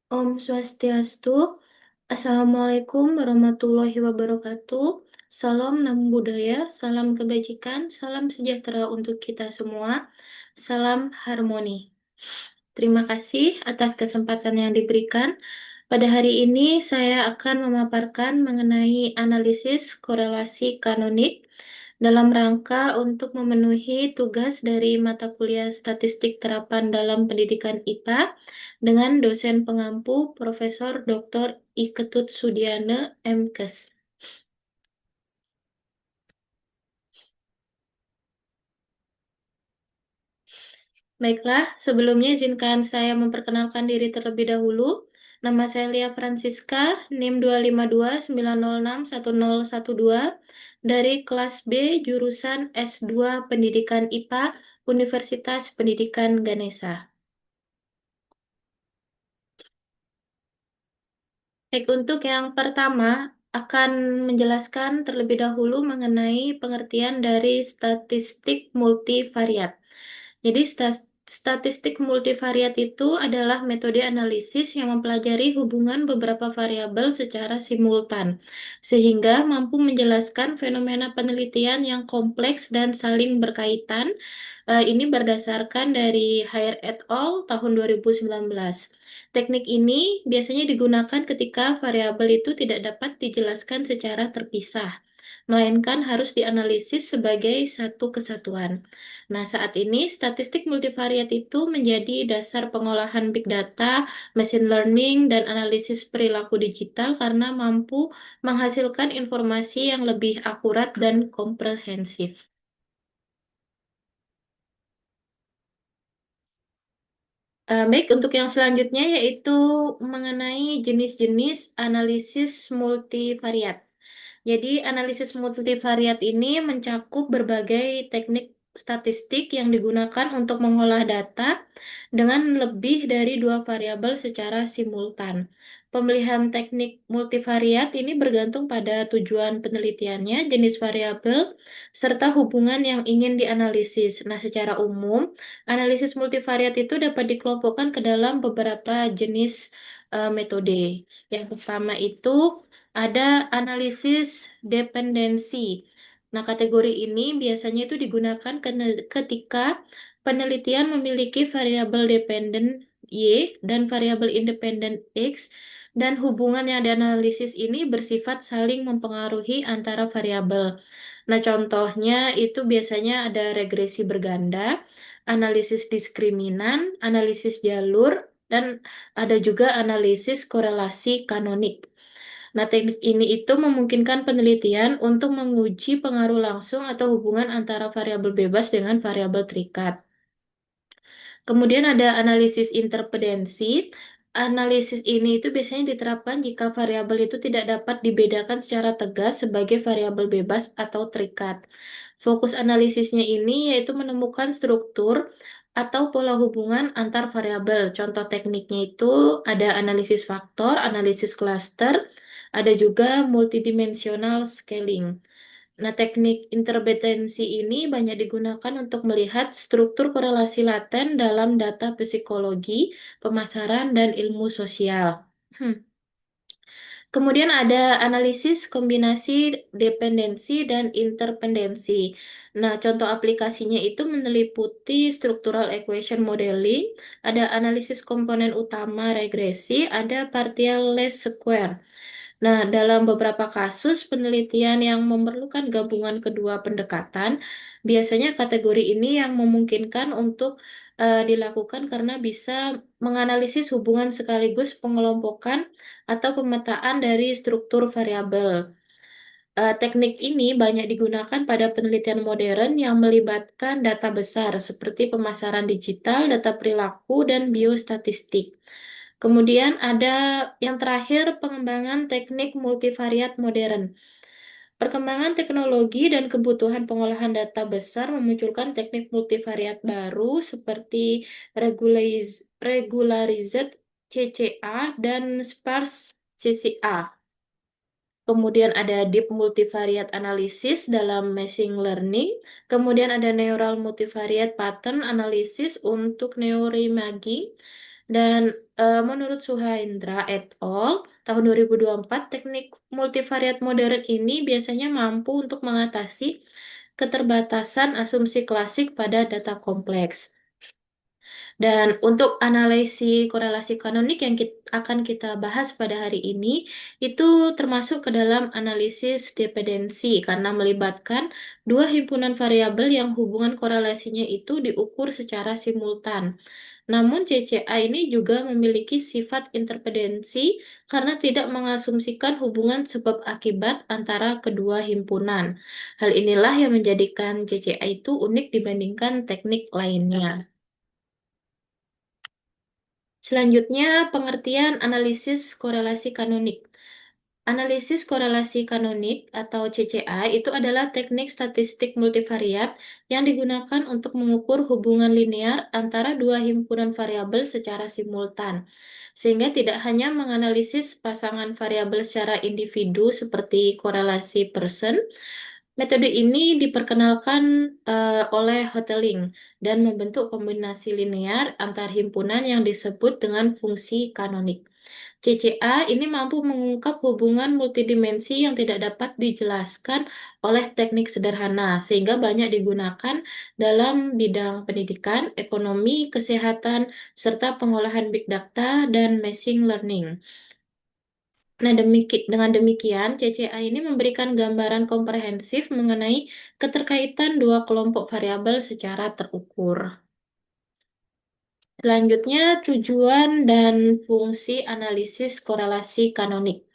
Om Swastiastu, Assalamualaikum warahmatullahi wabarakatuh. Salam Namo Buddhaya, salam kebajikan, salam sejahtera untuk kita semua, salam harmoni. Terima kasih atas kesempatan yang diberikan. Pada hari ini saya akan memaparkan mengenai analisis korelasi kanonik dalam rangka untuk memenuhi tugas dari mata kuliah statistik terapan dalam pendidikan IPA dengan dosen pengampu Profesor Dr. Iketut Sudiana MKes. Baiklah, sebelumnya izinkan saya memperkenalkan diri terlebih dahulu. Nama saya Lia Francisca, NIM 25290611012 dari kelas B jurusan S2 Pendidikan IPA Universitas Pendidikan Ganesha. Baik, untuk yang pertama akan menjelaskan terlebih dahulu mengenai pengertian dari statistik multivariat. Jadi statistik multivariat itu adalah metode analisis yang mempelajari hubungan beberapa variabel secara simultan, sehingga mampu menjelaskan fenomena penelitian yang kompleks dan saling berkaitan. Ini berdasarkan dari Hare et al. Tahun 2019. Teknik ini biasanya digunakan ketika variabel itu tidak dapat dijelaskan secara terpisah, melainkan harus dianalisis sebagai satu kesatuan. Nah, saat ini statistik multivariat itu menjadi dasar pengolahan big data, machine learning, dan analisis perilaku digital karena mampu menghasilkan informasi yang lebih akurat dan komprehensif. Baik, untuk yang selanjutnya yaitu mengenai jenis-jenis analisis multivariat. Jadi, analisis multivariat ini mencakup berbagai teknik statistik yang digunakan untuk mengolah data dengan lebih dari dua variabel secara simultan. Pemilihan teknik multivariat ini bergantung pada tujuan penelitiannya, jenis variabel, serta hubungan yang ingin dianalisis. Nah, secara umum, analisis multivariat itu dapat dikelompokkan ke dalam beberapa jenis metode. Yang pertama itu ada analisis dependensi. Nah, kategori ini biasanya itu digunakan ketika penelitian memiliki variabel dependen Y dan variabel independen X, dan hubungan yang dianalisis ini bersifat saling mempengaruhi antara variabel. Nah, contohnya itu biasanya ada regresi berganda, analisis diskriminan, analisis jalur, dan ada juga analisis korelasi kanonik. Nah, teknik ini itu memungkinkan penelitian untuk menguji pengaruh langsung atau hubungan antara variabel bebas dengan variabel terikat. Kemudian ada analisis interpedensi. Analisis ini itu biasanya diterapkan jika variabel itu tidak dapat dibedakan secara tegas sebagai variabel bebas atau terikat. Fokus analisisnya ini yaitu menemukan struktur atau pola hubungan antar variabel. Contoh tekniknya itu ada analisis faktor, analisis cluster, ada juga multidimensional scaling. Nah, teknik interpretensi ini banyak digunakan untuk melihat struktur korelasi laten dalam data psikologi, pemasaran, dan ilmu sosial. Kemudian ada analisis kombinasi dependensi dan interpendensi. Nah, contoh aplikasinya itu meliputi structural equation modeling, ada analisis komponen utama regresi, ada partial least square. Nah, dalam beberapa kasus penelitian yang memerlukan gabungan kedua pendekatan, biasanya kategori ini yang memungkinkan untuk dilakukan karena bisa menganalisis hubungan sekaligus pengelompokan atau pemetaan dari struktur variabel. Teknik ini banyak digunakan pada penelitian modern yang melibatkan data besar seperti pemasaran digital, data perilaku, dan biostatistik. Kemudian ada yang terakhir, pengembangan teknik multivariat modern. Perkembangan teknologi dan kebutuhan pengolahan data besar memunculkan teknik multivariat baru seperti regularized CCA dan sparse CCA. Kemudian ada deep multivariate analysis dalam machine learning. Kemudian ada neural multivariate pattern analysis untuk neuroimaging. Dan menurut Suhaindra et al. Tahun 2024, teknik multivariat modern ini biasanya mampu untuk mengatasi keterbatasan asumsi klasik pada data kompleks. Dan untuk analisis korelasi kanonik yang akan kita bahas pada hari ini, itu termasuk ke dalam analisis dependensi karena melibatkan dua himpunan variabel yang hubungan korelasinya itu diukur secara simultan. Namun CCA ini juga memiliki sifat interdependensi karena tidak mengasumsikan hubungan sebab akibat antara kedua himpunan. Hal inilah yang menjadikan CCA itu unik dibandingkan teknik lainnya. Selanjutnya, pengertian analisis korelasi kanonik. Analisis korelasi kanonik atau CCA itu adalah teknik statistik multivariat yang digunakan untuk mengukur hubungan linear antara dua himpunan variabel secara simultan. Sehingga tidak hanya menganalisis pasangan variabel secara individu seperti korelasi Pearson. Metode ini diperkenalkan oleh Hotelling dan membentuk kombinasi linear antar himpunan yang disebut dengan fungsi kanonik. CCA ini mampu mengungkap hubungan multidimensi yang tidak dapat dijelaskan oleh teknik sederhana, sehingga banyak digunakan dalam bidang pendidikan, ekonomi, kesehatan, serta pengolahan big data dan machine learning. Nah, dengan demikian, CCA ini memberikan gambaran komprehensif mengenai keterkaitan dua kelompok variabel secara terukur. Selanjutnya, tujuan dan fungsi analisis korelasi kanonik.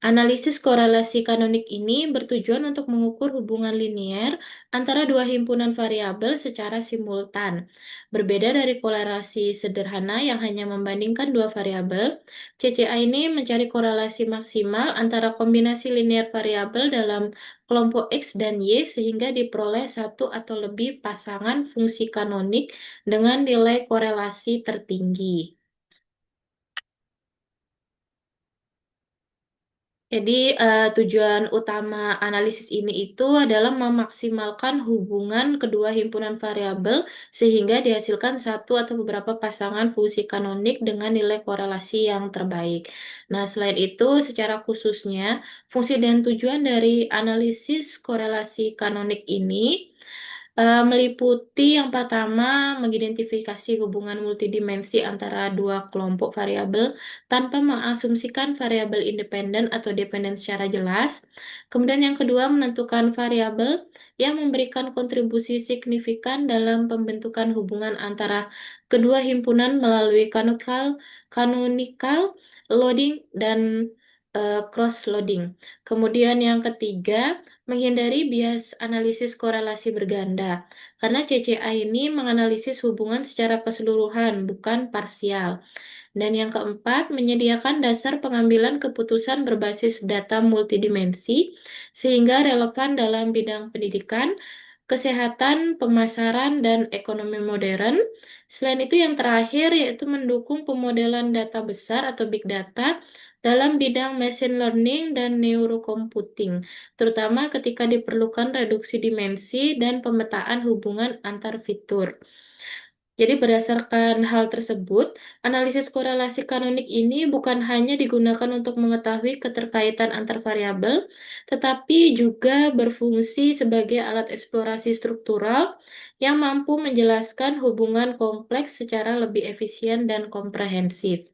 Analisis korelasi kanonik ini bertujuan untuk mengukur hubungan linier antara dua himpunan variabel secara simultan. Berbeda dari korelasi sederhana yang hanya membandingkan dua variabel, CCA ini mencari korelasi maksimal antara kombinasi linier variabel dalam kelompok X dan Y sehingga diperoleh satu atau lebih pasangan fungsi kanonik dengan nilai korelasi tertinggi. Jadi, tujuan utama analisis ini itu adalah memaksimalkan hubungan kedua himpunan variabel sehingga dihasilkan satu atau beberapa pasangan fungsi kanonik dengan nilai korelasi yang terbaik. Nah, selain itu, secara khususnya, fungsi dan tujuan dari analisis korelasi kanonik ini meliputi yang pertama, mengidentifikasi hubungan multidimensi antara dua kelompok variabel tanpa mengasumsikan variabel independen atau dependen secara jelas. Kemudian yang kedua, menentukan variabel yang memberikan kontribusi signifikan dalam pembentukan hubungan antara kedua himpunan melalui canonical loading dan cross loading. Kemudian yang ketiga, menghindari bias analisis korelasi berganda. Karena CCA ini menganalisis hubungan secara keseluruhan, bukan parsial. Dan yang keempat, menyediakan dasar pengambilan keputusan berbasis data multidimensi sehingga relevan dalam bidang pendidikan, kesehatan, pemasaran, dan ekonomi modern. Selain itu yang terakhir yaitu mendukung pemodelan data besar atau big data dalam bidang machine learning dan neurocomputing, terutama ketika diperlukan reduksi dimensi dan pemetaan hubungan antar fitur. Jadi berdasarkan hal tersebut, analisis korelasi kanonik ini bukan hanya digunakan untuk mengetahui keterkaitan antar variabel, tetapi juga berfungsi sebagai alat eksplorasi struktural yang mampu menjelaskan hubungan kompleks secara lebih efisien dan komprehensif.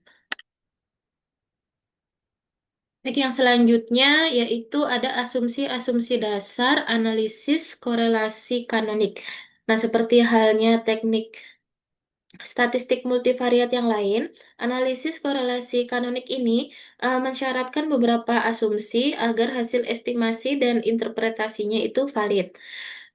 Baik, yang selanjutnya yaitu ada asumsi-asumsi dasar analisis korelasi kanonik. Nah, seperti halnya teknik statistik multivariat yang lain, analisis korelasi kanonik ini mensyaratkan beberapa asumsi agar hasil estimasi dan interpretasinya itu valid.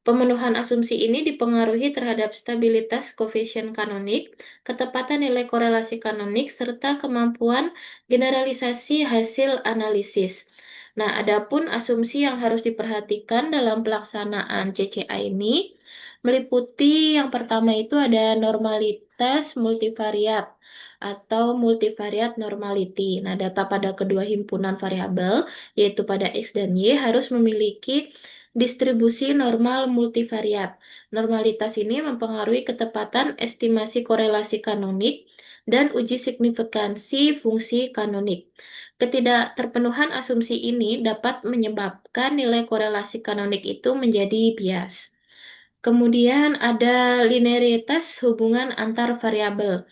Pemenuhan asumsi ini dipengaruhi terhadap stabilitas koefisien kanonik, ketepatan nilai korelasi kanonik, serta kemampuan generalisasi hasil analisis. Nah, adapun asumsi yang harus diperhatikan dalam pelaksanaan CCA ini meliputi yang pertama itu ada normalitas multivariat atau multivariate normality. Nah, data pada kedua himpunan variabel, yaitu pada X dan Y, harus memiliki distribusi normal multivariat. Normalitas ini mempengaruhi ketepatan estimasi korelasi kanonik dan uji signifikansi fungsi kanonik. Ketidakterpenuhan asumsi ini dapat menyebabkan nilai korelasi kanonik itu menjadi bias. Kemudian ada linearitas hubungan antar variabel.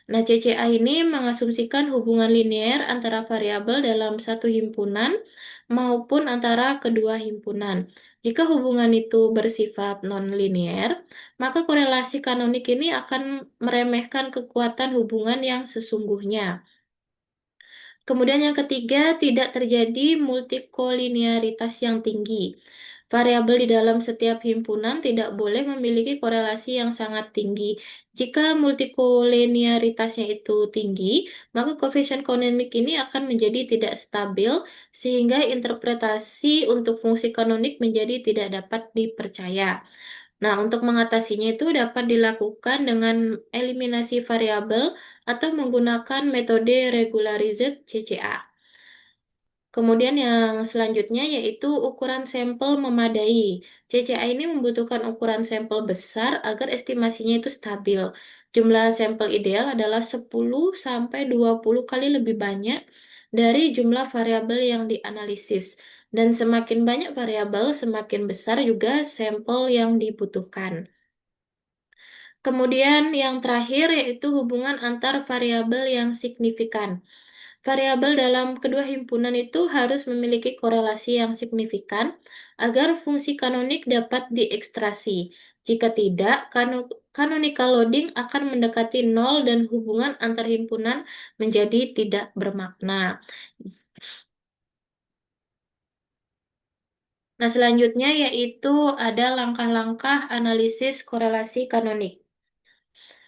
Nah, CCA ini mengasumsikan hubungan linear antara variabel dalam satu himpunan maupun antara kedua himpunan. Jika hubungan itu bersifat non-linear, maka korelasi kanonik ini akan meremehkan kekuatan hubungan yang sesungguhnya. Kemudian yang ketiga, tidak terjadi multikolinearitas yang tinggi. Variabel di dalam setiap himpunan tidak boleh memiliki korelasi yang sangat tinggi. Jika multikolinearitasnya itu tinggi, maka koefisien kanonik ini akan menjadi tidak stabil, sehingga interpretasi untuk fungsi kanonik menjadi tidak dapat dipercaya. Nah, untuk mengatasinya itu dapat dilakukan dengan eliminasi variabel atau menggunakan metode regularized CCA. Kemudian yang selanjutnya yaitu ukuran sampel memadai. CCA ini membutuhkan ukuran sampel besar agar estimasinya itu stabil. Jumlah sampel ideal adalah 10 sampai 20 kali lebih banyak dari jumlah variabel yang dianalisis. Dan semakin banyak variabel, semakin besar juga sampel yang dibutuhkan. Kemudian yang terakhir yaitu hubungan antar variabel yang signifikan. Variabel dalam kedua himpunan itu harus memiliki korelasi yang signifikan agar fungsi kanonik dapat diekstrasi. Jika tidak, canonical loading akan mendekati nol dan hubungan antar himpunan menjadi tidak bermakna. Nah, selanjutnya yaitu ada langkah-langkah analisis korelasi kanonik.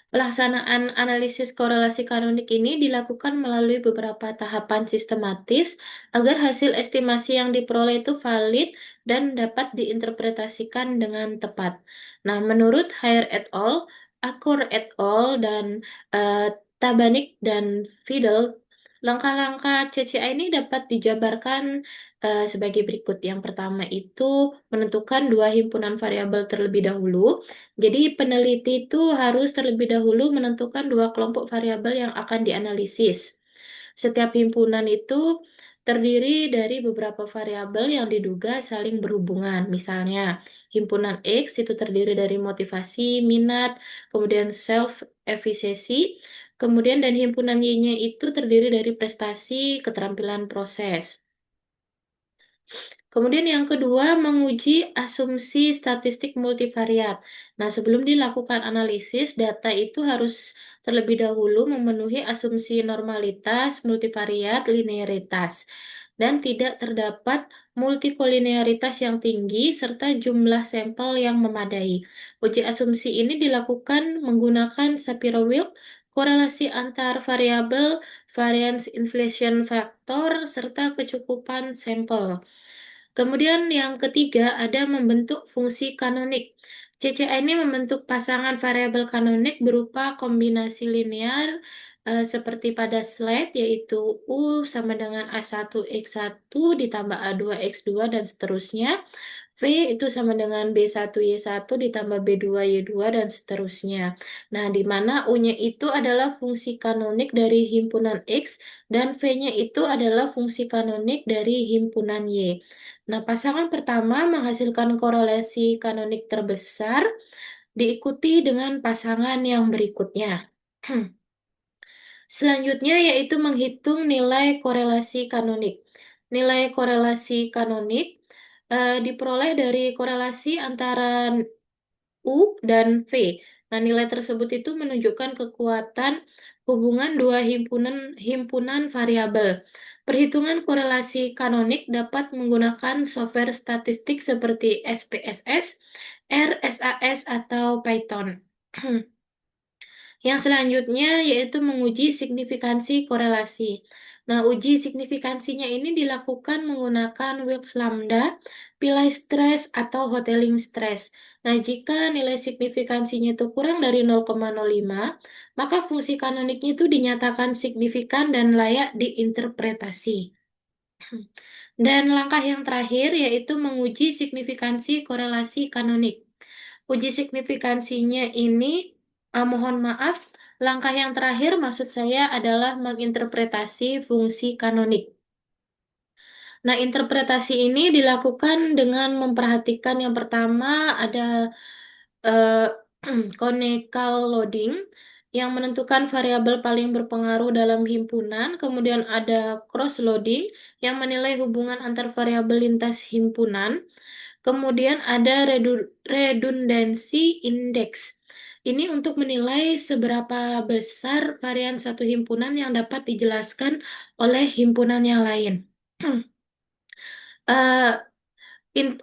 Pelaksanaan analisis korelasi kanonik ini dilakukan melalui beberapa tahapan sistematis agar hasil estimasi yang diperoleh itu valid dan dapat diinterpretasikan dengan tepat. Nah, menurut Hare et al., Akur et al., dan Tabanik dan Fiedel, langkah-langkah CCA ini dapat dijabarkan sebagai berikut. Yang pertama itu menentukan dua himpunan variabel terlebih dahulu. Jadi peneliti itu harus terlebih dahulu menentukan dua kelompok variabel yang akan dianalisis. Setiap himpunan itu terdiri dari beberapa variabel yang diduga saling berhubungan. Misalnya, himpunan X itu terdiri dari motivasi, minat, kemudian self-efficacy, kemudian dan himpunan Y-nya itu terdiri dari prestasi, keterampilan proses. Kemudian yang kedua, menguji asumsi statistik multivariat. Nah, sebelum dilakukan analisis, data itu harus terlebih dahulu memenuhi asumsi normalitas, multivariat, linearitas, dan tidak terdapat multikolinearitas yang tinggi serta jumlah sampel yang memadai. Uji asumsi ini dilakukan menggunakan Shapiro-Wilk, korelasi antar variabel, variance inflation factor, serta kecukupan sampel. Kemudian yang ketiga ada membentuk fungsi kanonik. CCA ini membentuk pasangan variabel kanonik berupa kombinasi linear seperti pada slide yaitu U sama dengan A1X1 ditambah A2X2 dan seterusnya. V itu sama dengan B1Y1 ditambah B2Y2 dan seterusnya. Nah, di mana U-nya itu adalah fungsi kanonik dari himpunan X dan V-nya itu adalah fungsi kanonik dari himpunan Y. Nah, pasangan pertama menghasilkan korelasi kanonik terbesar, diikuti dengan pasangan yang berikutnya. Selanjutnya yaitu menghitung nilai korelasi kanonik. Nilai korelasi kanonik diperoleh dari korelasi antara U dan V. Nah, nilai tersebut itu menunjukkan kekuatan hubungan dua himpunan variabel. Perhitungan korelasi kanonik dapat menggunakan software statistik seperti SPSS, R, SAS, atau Python. Yang selanjutnya yaitu menguji signifikansi korelasi. Nah, uji signifikansinya ini dilakukan menggunakan Wilks lambda, Pillai stress, atau Hotelling stress. Nah, jika nilai signifikansinya itu kurang dari 0,05, maka fungsi kanoniknya itu dinyatakan signifikan dan layak diinterpretasi. Dan langkah yang terakhir yaitu menguji signifikansi korelasi kanonik. Uji signifikansinya ini, mohon maaf, Langkah yang terakhir maksud saya adalah menginterpretasi fungsi kanonik. Nah, interpretasi ini dilakukan dengan memperhatikan yang pertama ada eh, conical loading yang menentukan variabel paling berpengaruh dalam himpunan, kemudian ada cross loading yang menilai hubungan antar variabel lintas himpunan, kemudian ada redundancy index. Ini untuk menilai seberapa besar varian satu himpunan yang dapat dijelaskan oleh himpunan yang lain. Eh,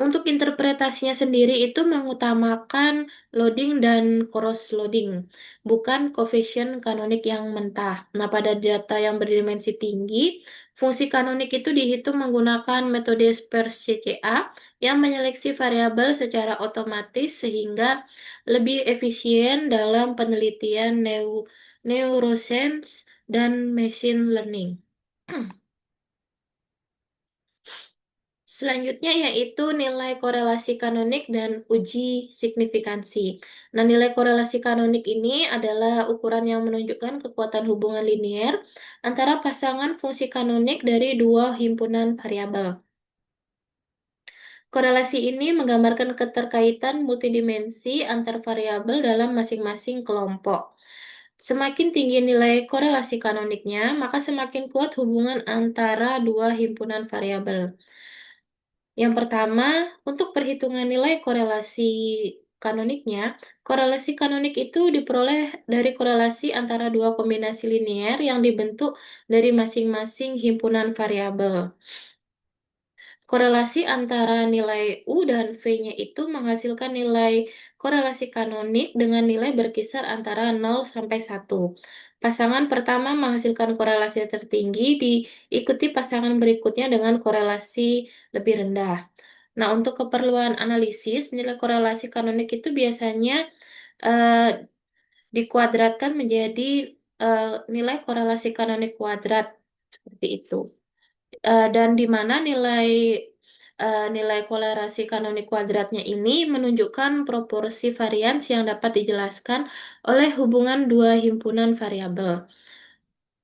untuk interpretasinya sendiri itu mengutamakan loading dan cross loading, bukan koefisien kanonik yang mentah. Nah, pada data yang berdimensi tinggi, fungsi kanonik itu dihitung menggunakan metode sparse CCA yang menyeleksi variabel secara otomatis sehingga lebih efisien dalam penelitian neuroscience dan machine learning. Selanjutnya yaitu nilai korelasi kanonik dan uji signifikansi. Nah, nilai korelasi kanonik ini adalah ukuran yang menunjukkan kekuatan hubungan linier antara pasangan fungsi kanonik dari dua himpunan variabel. Korelasi ini menggambarkan keterkaitan multidimensi antar variabel dalam masing-masing kelompok. Semakin tinggi nilai korelasi kanoniknya, maka semakin kuat hubungan antara dua himpunan variabel. Yang pertama, untuk perhitungan nilai korelasi kanoniknya, korelasi kanonik itu diperoleh dari korelasi antara dua kombinasi linier yang dibentuk dari masing-masing himpunan variabel. Korelasi antara nilai U dan V-nya itu menghasilkan nilai korelasi kanonik dengan nilai berkisar antara 0 sampai 1. Pasangan pertama menghasilkan korelasi tertinggi, diikuti pasangan berikutnya dengan korelasi lebih rendah. Nah, untuk keperluan analisis, nilai korelasi kanonik itu biasanya eh, dikuadratkan menjadi nilai korelasi kanonik kuadrat, seperti itu. Dan di mana nilai korelasi kanonik kuadratnya ini menunjukkan proporsi varians yang dapat dijelaskan oleh hubungan dua himpunan variabel.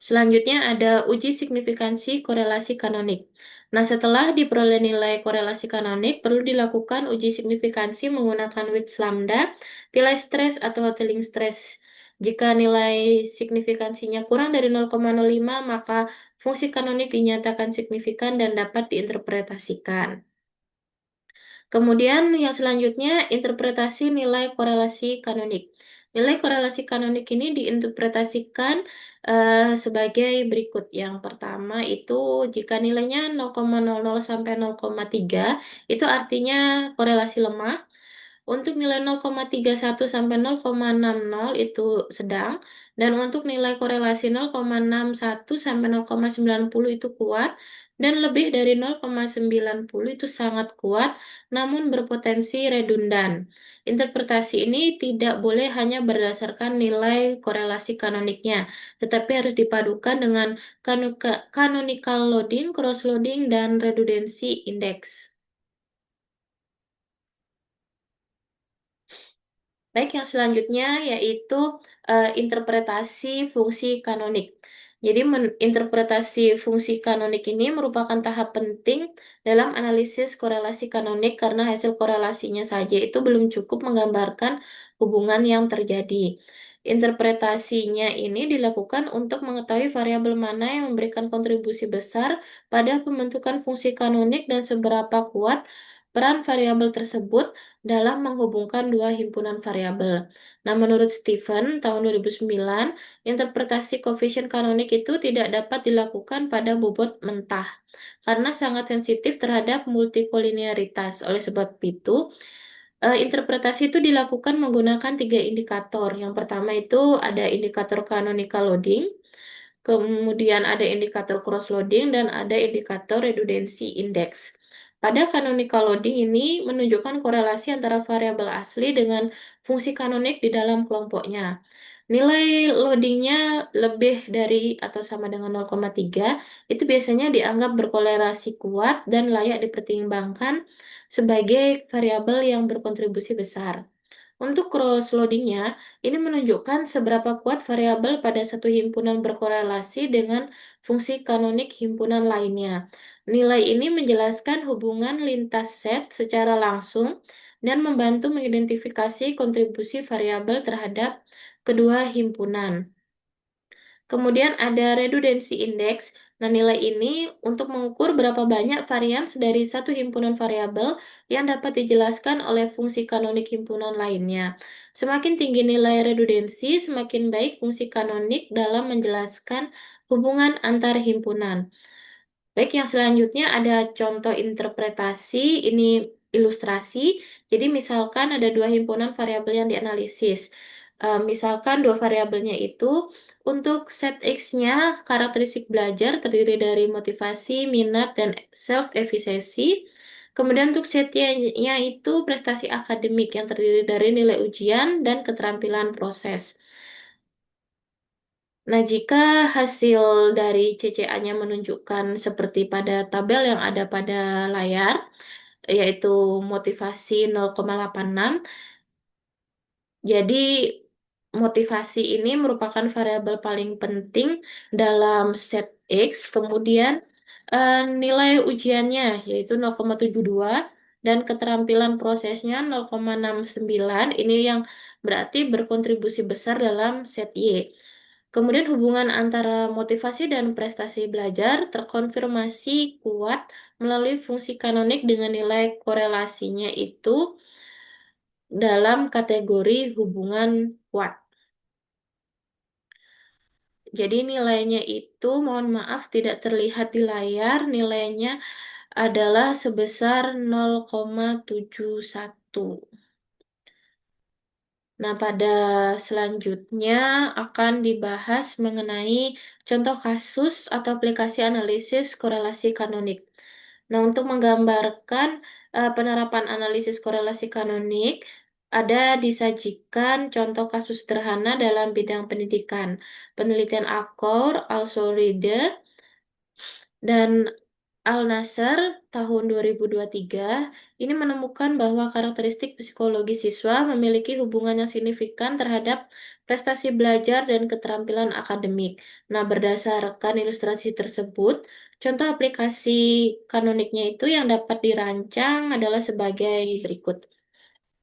Selanjutnya ada uji signifikansi korelasi kanonik. Nah, setelah diperoleh nilai korelasi kanonik, perlu dilakukan uji signifikansi menggunakan Width lambda, nilai stres atau Hotelling stress. Jika nilai signifikansinya kurang dari 0,05, maka fungsi kanonik dinyatakan signifikan dan dapat diinterpretasikan. Kemudian yang selanjutnya interpretasi nilai korelasi kanonik. Nilai korelasi kanonik ini diinterpretasikan sebagai berikut. Yang pertama itu jika nilainya 0,00 sampai 0,3 itu artinya korelasi lemah. Untuk nilai 0,31 sampai 0,60 itu sedang, dan untuk nilai korelasi 0,61 sampai 0,90 itu kuat, dan lebih dari 0,90 itu sangat kuat, namun berpotensi redundan. Interpretasi ini tidak boleh hanya berdasarkan nilai korelasi kanoniknya, tetapi harus dipadukan dengan canonical loading, cross loading, dan redundancy index. Baik, yang selanjutnya yaitu interpretasi fungsi kanonik. Jadi, interpretasi fungsi kanonik ini merupakan tahap penting dalam analisis korelasi kanonik karena hasil korelasinya saja itu belum cukup menggambarkan hubungan yang terjadi. Interpretasinya ini dilakukan untuk mengetahui variabel mana yang memberikan kontribusi besar pada pembentukan fungsi kanonik dan seberapa kuat peran variabel tersebut dalam menghubungkan dua himpunan variabel. Nah, menurut Stephen, tahun 2009, interpretasi koefisien kanonik itu tidak dapat dilakukan pada bobot mentah karena sangat sensitif terhadap multikolinearitas. Oleh sebab itu, interpretasi itu dilakukan menggunakan tiga indikator. Yang pertama itu ada indikator canonical loading, kemudian ada indikator cross loading, dan ada indikator redundancy index. Pada canonical loading ini menunjukkan korelasi antara variabel asli dengan fungsi kanonik di dalam kelompoknya. Nilai loadingnya lebih dari atau sama dengan 0,3 itu biasanya dianggap berkorelasi kuat dan layak dipertimbangkan sebagai variabel yang berkontribusi besar. Untuk cross loadingnya, ini menunjukkan seberapa kuat variabel pada satu himpunan berkorelasi dengan fungsi kanonik himpunan lainnya. Nilai ini menjelaskan hubungan lintas set secara langsung dan membantu mengidentifikasi kontribusi variabel terhadap kedua himpunan. Kemudian ada redundancy index. Nah, nilai ini untuk mengukur berapa banyak varians dari satu himpunan variabel yang dapat dijelaskan oleh fungsi kanonik himpunan lainnya. Semakin tinggi nilai redundansi, semakin baik fungsi kanonik dalam menjelaskan hubungan antar himpunan. Baik, yang selanjutnya ada contoh interpretasi, ini ilustrasi. Jadi misalkan ada dua himpunan variabel yang dianalisis. Misalkan dua variabelnya itu untuk set X-nya karakteristik belajar terdiri dari motivasi, minat, dan self-efficacy. Kemudian untuk set Y-nya itu prestasi akademik yang terdiri dari nilai ujian dan keterampilan proses. Nah, jika hasil dari CCA-nya menunjukkan seperti pada tabel yang ada pada layar, yaitu motivasi 0,86, jadi motivasi ini merupakan variabel paling penting dalam set X, kemudian nilai ujiannya yaitu 0,72 dan keterampilan prosesnya 0,69, ini yang berarti berkontribusi besar dalam set Y. Kemudian hubungan antara motivasi dan prestasi belajar terkonfirmasi kuat melalui fungsi kanonik dengan nilai korelasinya itu dalam kategori hubungan kuat. Jadi nilainya itu, mohon maaf tidak terlihat di layar, nilainya adalah sebesar 0,71. Nah, pada selanjutnya akan dibahas mengenai contoh kasus atau aplikasi analisis korelasi kanonik. Nah, untuk menggambarkan penerapan analisis korelasi kanonik, ada disajikan contoh kasus sederhana dalam bidang pendidikan. Penelitian Akor, Alsoride, dan Al-Nasser tahun 2023 ini menemukan bahwa karakteristik psikologi siswa memiliki hubungan yang signifikan terhadap prestasi belajar dan keterampilan akademik. Nah, berdasarkan ilustrasi tersebut, contoh aplikasi kanoniknya itu yang dapat dirancang adalah sebagai berikut.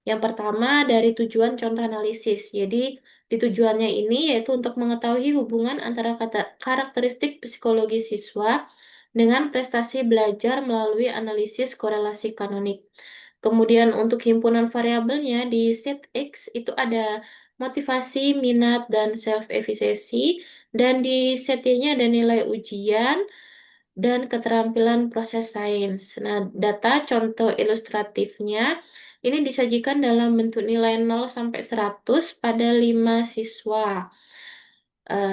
Yang pertama dari tujuan contoh analisis. Jadi, di tujuannya ini yaitu untuk mengetahui hubungan antara karakteristik psikologi siswa dengan prestasi belajar melalui analisis korelasi kanonik. Kemudian untuk himpunan variabelnya di set X itu ada motivasi, minat, dan self-efficacy. Dan di set Y-nya ada nilai ujian dan keterampilan proses sains. Nah, data contoh ilustratifnya ini disajikan dalam bentuk nilai 0 sampai 100 pada 5 siswa.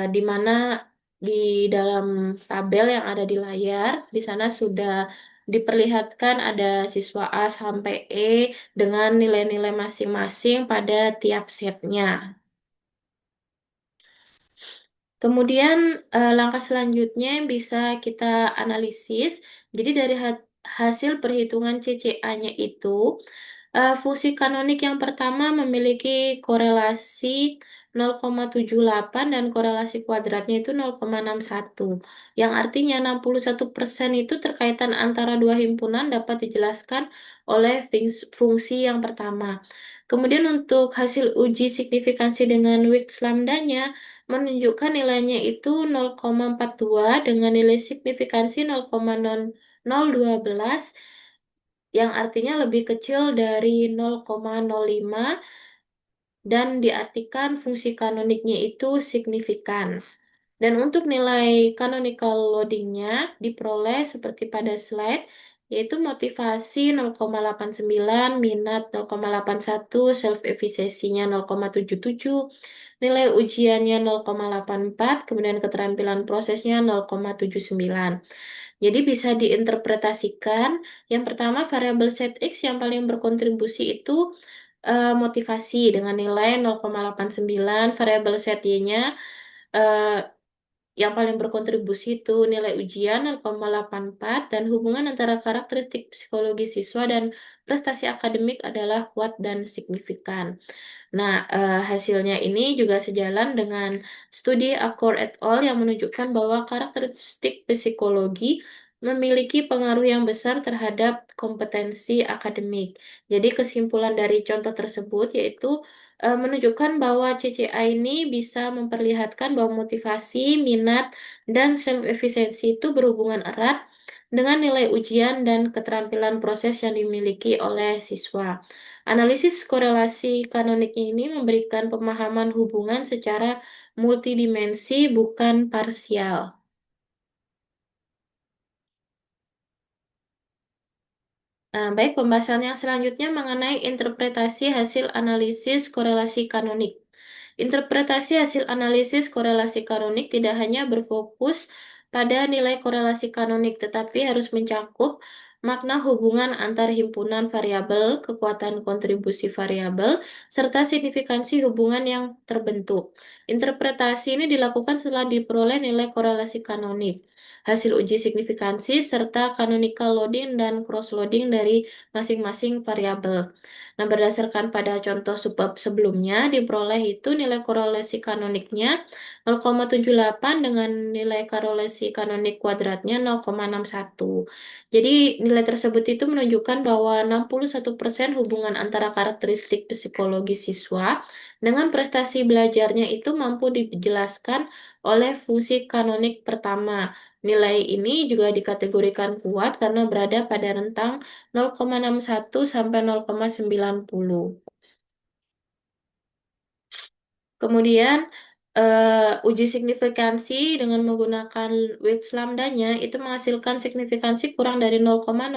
Di mana di dalam tabel yang ada di layar, di sana sudah diperlihatkan ada siswa A sampai E dengan nilai-nilai masing-masing pada tiap setnya. Kemudian langkah selanjutnya yang bisa kita analisis. Jadi dari hasil perhitungan CCA-nya itu, fungsi kanonik yang pertama memiliki korelasi 0,78 dan korelasi kuadratnya itu 0,61. Yang artinya 61% itu terkaitan antara dua himpunan dapat dijelaskan oleh fungsi yang pertama. Kemudian untuk hasil uji signifikansi dengan Wix lambdanya, menunjukkan nilainya itu 0,42 dengan nilai signifikansi 0,0012 yang artinya lebih kecil dari 0,05 dan diartikan fungsi kanoniknya itu signifikan. Dan untuk nilai canonical loadingnya diperoleh seperti pada slide, yaitu motivasi 0,89, minat 0,81, self-efficacy-nya 0,77, nilai ujiannya 0,84, kemudian keterampilan prosesnya 0,79. Jadi bisa diinterpretasikan, yang pertama variabel set X yang paling berkontribusi itu motivasi dengan nilai 0,89, variabel set Y-nya Yang paling berkontribusi itu nilai ujian 0,84 dan hubungan antara karakteristik psikologi siswa dan prestasi akademik adalah kuat dan signifikan. Nah, hasilnya ini juga sejalan dengan studi Accord et al. Yang menunjukkan bahwa karakteristik psikologi memiliki pengaruh yang besar terhadap kompetensi akademik. Jadi kesimpulan dari contoh tersebut yaitu menunjukkan bahwa CCA ini bisa memperlihatkan bahwa motivasi, minat, dan self-efficency itu berhubungan erat dengan nilai ujian dan keterampilan proses yang dimiliki oleh siswa. Analisis korelasi kanonik ini memberikan pemahaman hubungan secara multidimensi, bukan parsial. Baik, pembahasan yang selanjutnya mengenai interpretasi hasil analisis korelasi kanonik. Interpretasi hasil analisis korelasi kanonik tidak hanya berfokus pada nilai korelasi kanonik, tetapi harus mencakup makna hubungan antar himpunan variabel, kekuatan kontribusi variabel, serta signifikansi hubungan yang terbentuk. Interpretasi ini dilakukan setelah diperoleh nilai korelasi kanonik, hasil uji signifikansi, serta canonical loading dan cross loading dari masing-masing variabel. Nah, berdasarkan pada contoh subbab sebelumnya, diperoleh itu nilai korelasi kanoniknya 0,78 dengan nilai korelasi kanonik kuadratnya 0,61. Jadi, nilai tersebut itu menunjukkan bahwa 61% hubungan antara karakteristik psikologi siswa dengan prestasi belajarnya itu mampu dijelaskan oleh fungsi kanonik pertama. Nilai ini juga dikategorikan kuat karena berada pada rentang 0,61 sampai 0,90. Kemudian uji signifikansi dengan menggunakan weights lambdanya itu menghasilkan signifikansi kurang dari 0,05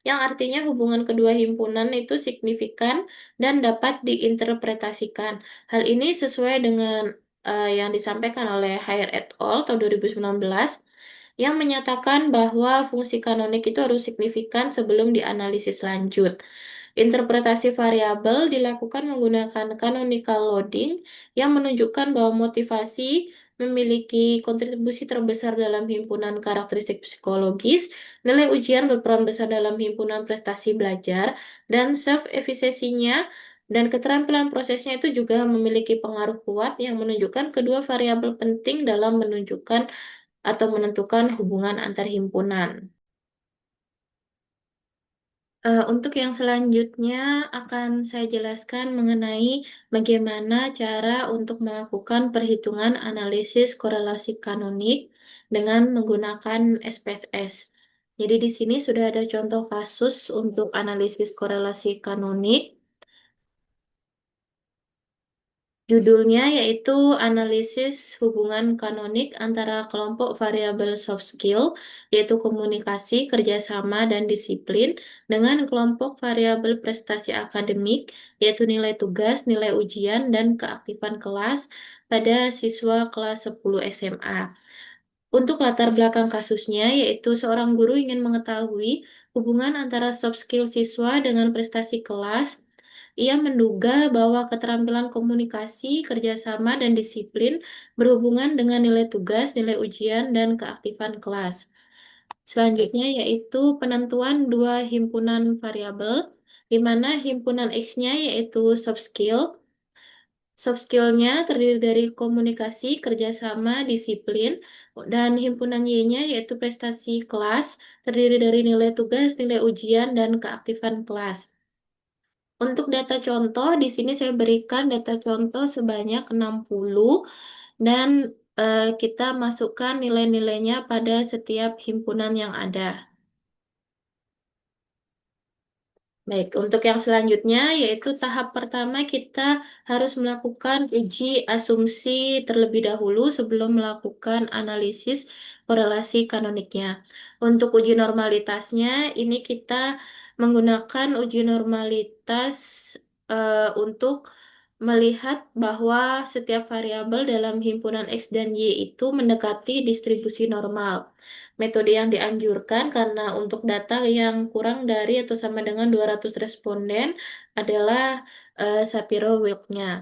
yang artinya hubungan kedua himpunan itu signifikan dan dapat diinterpretasikan. Hal ini sesuai dengan yang disampaikan oleh Haier et al. Tahun 2019 yang menyatakan bahwa fungsi kanonik itu harus signifikan sebelum dianalisis lanjut. Interpretasi variabel dilakukan menggunakan canonical loading yang menunjukkan bahwa motivasi memiliki kontribusi terbesar dalam himpunan karakteristik psikologis, nilai ujian berperan besar dalam himpunan prestasi belajar, dan self-efficacy-nya dan keterampilan prosesnya itu juga memiliki pengaruh kuat yang menunjukkan kedua variabel penting dalam menunjukkan atau menentukan hubungan antar himpunan. Untuk yang selanjutnya akan saya jelaskan mengenai bagaimana cara untuk melakukan perhitungan analisis korelasi kanonik dengan menggunakan SPSS. Jadi di sini sudah ada contoh kasus untuk analisis korelasi kanonik. Judulnya yaitu analisis hubungan kanonik antara kelompok variabel soft skill, yaitu komunikasi, kerjasama, dan disiplin, dengan kelompok variabel prestasi akademik, yaitu nilai tugas, nilai ujian, dan keaktifan kelas pada siswa kelas 10 SMA. Untuk latar belakang kasusnya, yaitu seorang guru ingin mengetahui hubungan antara soft skill siswa dengan prestasi kelas. Ia menduga bahwa keterampilan komunikasi, kerjasama, dan disiplin berhubungan dengan nilai tugas, nilai ujian, dan keaktifan kelas. Selanjutnya yaitu penentuan dua himpunan variabel, di mana himpunan X-nya yaitu soft skill. Soft skill-nya terdiri dari komunikasi, kerjasama, disiplin, dan himpunan Y-nya yaitu prestasi kelas, terdiri dari nilai tugas, nilai ujian, dan keaktifan kelas. Untuk data contoh, di sini saya berikan data contoh sebanyak 60 dan kita masukkan nilai-nilainya pada setiap himpunan yang ada. Baik, untuk yang selanjutnya yaitu tahap pertama kita harus melakukan uji asumsi terlebih dahulu sebelum melakukan analisis korelasi kanoniknya. Untuk uji normalitasnya ini kita menggunakan uji normalitas untuk melihat bahwa setiap variabel dalam himpunan X dan Y itu mendekati distribusi normal. Metode yang dianjurkan karena untuk data yang kurang dari atau sama dengan 200 responden adalah Shapiro-Wilk-nya.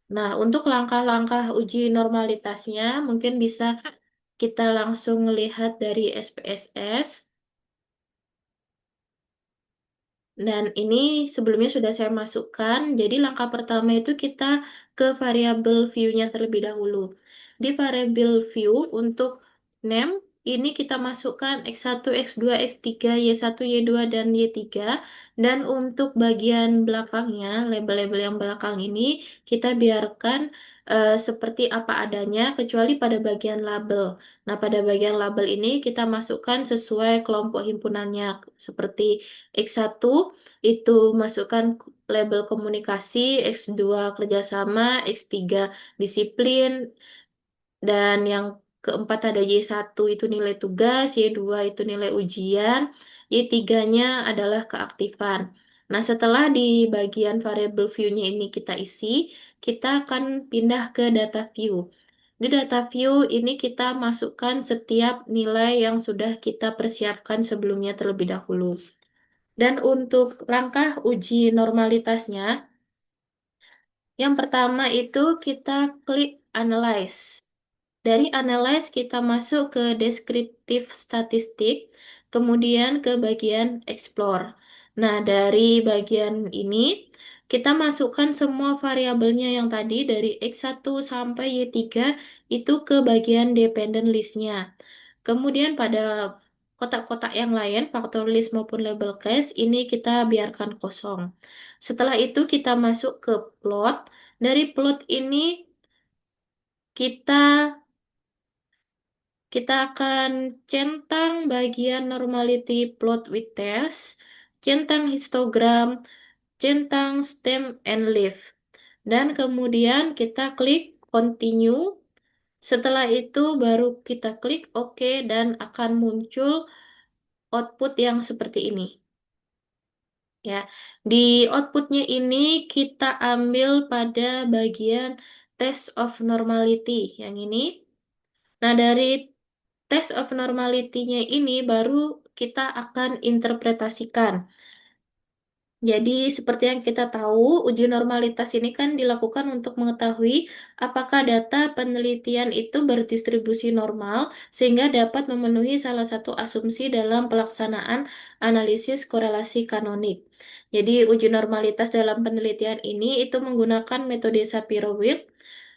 Nah, untuk langkah-langkah uji normalitasnya mungkin bisa kita langsung melihat dari SPSS. Dan ini sebelumnya sudah saya masukkan. Jadi langkah pertama itu kita ke variabel view-nya terlebih dahulu. Di variabel view untuk name ini kita masukkan X1, X2, X3, Y1, Y2, dan Y3. Dan untuk bagian belakangnya, label-label yang belakang ini kita biarkan seperti apa adanya kecuali pada bagian label. Nah, pada bagian label ini kita masukkan sesuai kelompok himpunannya seperti X1 itu masukkan label komunikasi, X2 kerjasama, X3 disiplin, dan yang keempat ada Y1 itu nilai tugas, Y2 itu nilai ujian, Y3-nya adalah keaktifan. Nah, setelah di bagian variable view-nya ini kita isi, kita akan pindah ke data view. Di data view ini kita masukkan setiap nilai yang sudah kita persiapkan sebelumnya terlebih dahulu. Dan untuk langkah uji normalitasnya, yang pertama itu kita klik Analyze. Dari Analyze kita masuk ke Deskriptif Statistik, kemudian ke bagian Explore. Nah, dari bagian ini kita masukkan semua variabelnya yang tadi dari X1 sampai Y3 itu ke bagian Dependent List-nya. Kemudian pada kotak-kotak yang lain, faktor list maupun label class, ini kita biarkan kosong. Setelah itu kita masuk ke plot. Dari plot ini kita kita akan centang bagian normality plot with test, centang histogram, centang stem and leaf. Dan kemudian kita klik continue. Setelah itu baru kita klik OK dan akan muncul output yang seperti ini. Ya, di outputnya ini kita ambil pada bagian test of normality yang ini. Nah, dari test of normality-nya ini baru kita akan interpretasikan. Jadi, seperti yang kita tahu, uji normalitas ini kan dilakukan untuk mengetahui apakah data penelitian itu berdistribusi normal sehingga dapat memenuhi salah satu asumsi dalam pelaksanaan analisis korelasi kanonik. Jadi, uji normalitas dalam penelitian ini itu menggunakan metode Shapiro-Wilk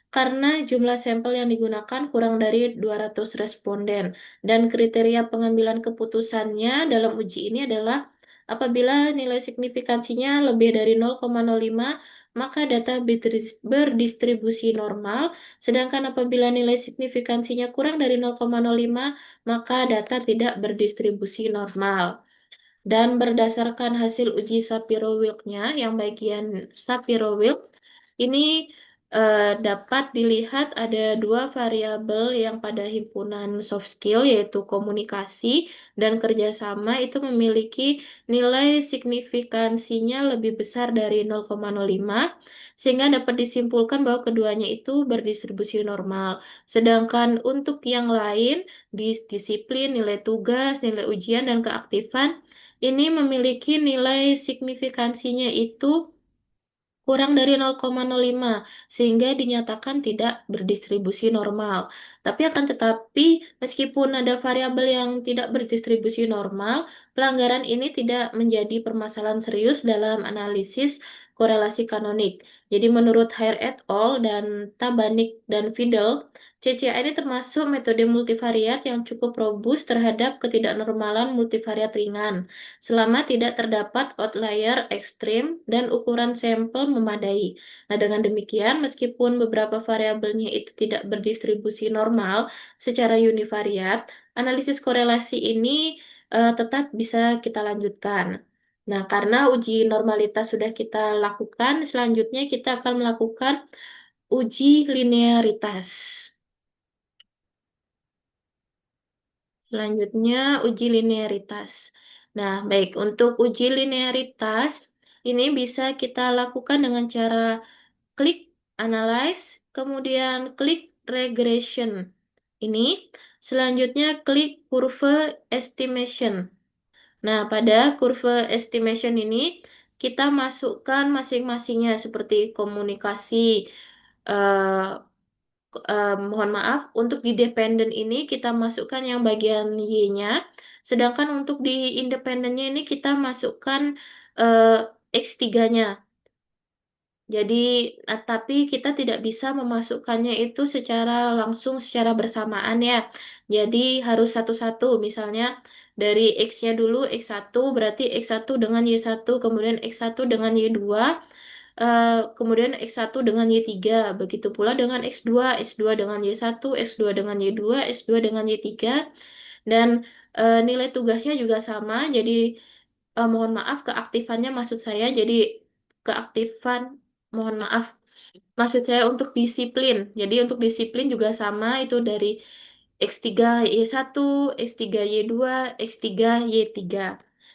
karena jumlah sampel yang digunakan kurang dari 200 responden dan kriteria pengambilan keputusannya dalam uji ini adalah apabila nilai signifikansinya lebih dari 0,05, maka data berdistribusi normal, sedangkan apabila nilai signifikansinya kurang dari 0,05, maka data tidak berdistribusi normal. Dan berdasarkan hasil uji Shapiro-Wilk-nya, yang bagian Shapiro-Wilk, ini dapat dilihat ada dua variabel yang pada himpunan soft skill, yaitu komunikasi dan kerjasama, itu memiliki nilai signifikansinya lebih besar dari 0,05, sehingga dapat disimpulkan bahwa keduanya itu berdistribusi normal. Sedangkan untuk yang lain, disiplin, nilai tugas, nilai ujian, dan keaktifan, ini memiliki nilai signifikansinya itu kurang dari 0,05 sehingga dinyatakan tidak berdistribusi normal. Tapi akan tetapi meskipun ada variabel yang tidak berdistribusi normal, pelanggaran ini tidak menjadi permasalahan serius dalam analisis korelasi kanonik. Jadi menurut Hare et al. Dan Tabanik dan Fidel, CCA ini termasuk metode multivariat yang cukup robust terhadap ketidaknormalan multivariat ringan selama tidak terdapat outlier ekstrim dan ukuran sampel memadai. Nah, dengan demikian, meskipun beberapa variabelnya itu tidak berdistribusi normal secara univariat, analisis korelasi ini tetap bisa kita lanjutkan. Nah, karena uji normalitas sudah kita lakukan, selanjutnya kita akan melakukan uji linearitas. Selanjutnya, uji linearitas. Nah, baik, untuk uji linearitas, ini bisa kita lakukan dengan cara klik Analyze, kemudian klik Regression. Ini, selanjutnya klik Curve Estimation. Nah, pada Curve Estimation ini, kita masukkan masing-masingnya seperti komunikasi, eh, mohon maaf, untuk di dependen ini kita masukkan yang bagian Y-nya, sedangkan untuk di independennya ini kita masukkan eh, X3-nya. Jadi, tapi kita tidak bisa memasukkannya itu secara langsung, secara bersamaan ya. Jadi harus satu-satu, misalnya dari X-nya dulu, X1 berarti X1 dengan Y1, kemudian X1 dengan Y2, kemudian X1 dengan Y3, begitu pula dengan X2, X2 dengan Y1, X2 dengan Y2, X2 dengan Y3, dan nilai tugasnya juga sama, jadi mohon maaf keaktifannya maksud saya, jadi keaktifan, mohon maaf, maksud saya untuk disiplin, jadi untuk disiplin juga sama, itu dari X3 Y1, X3 Y2, X3 Y3.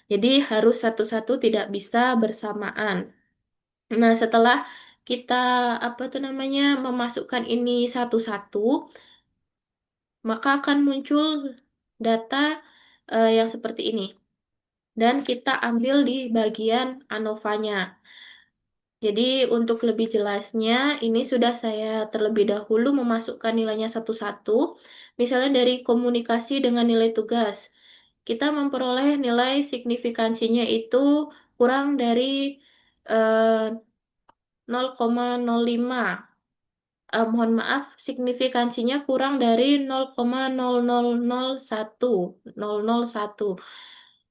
Jadi harus satu-satu, tidak bisa bersamaan. Nah, setelah kita apa tuh namanya memasukkan ini satu-satu, maka akan muncul data yang seperti ini. Dan kita ambil di bagian ANOVA-nya. Jadi untuk lebih jelasnya, ini sudah saya terlebih dahulu memasukkan nilainya satu-satu. Misalnya dari komunikasi dengan nilai tugas. Kita memperoleh nilai signifikansinya itu kurang dari eh, 0,05. Mohon maaf, signifikansinya kurang dari 0,0001. 001.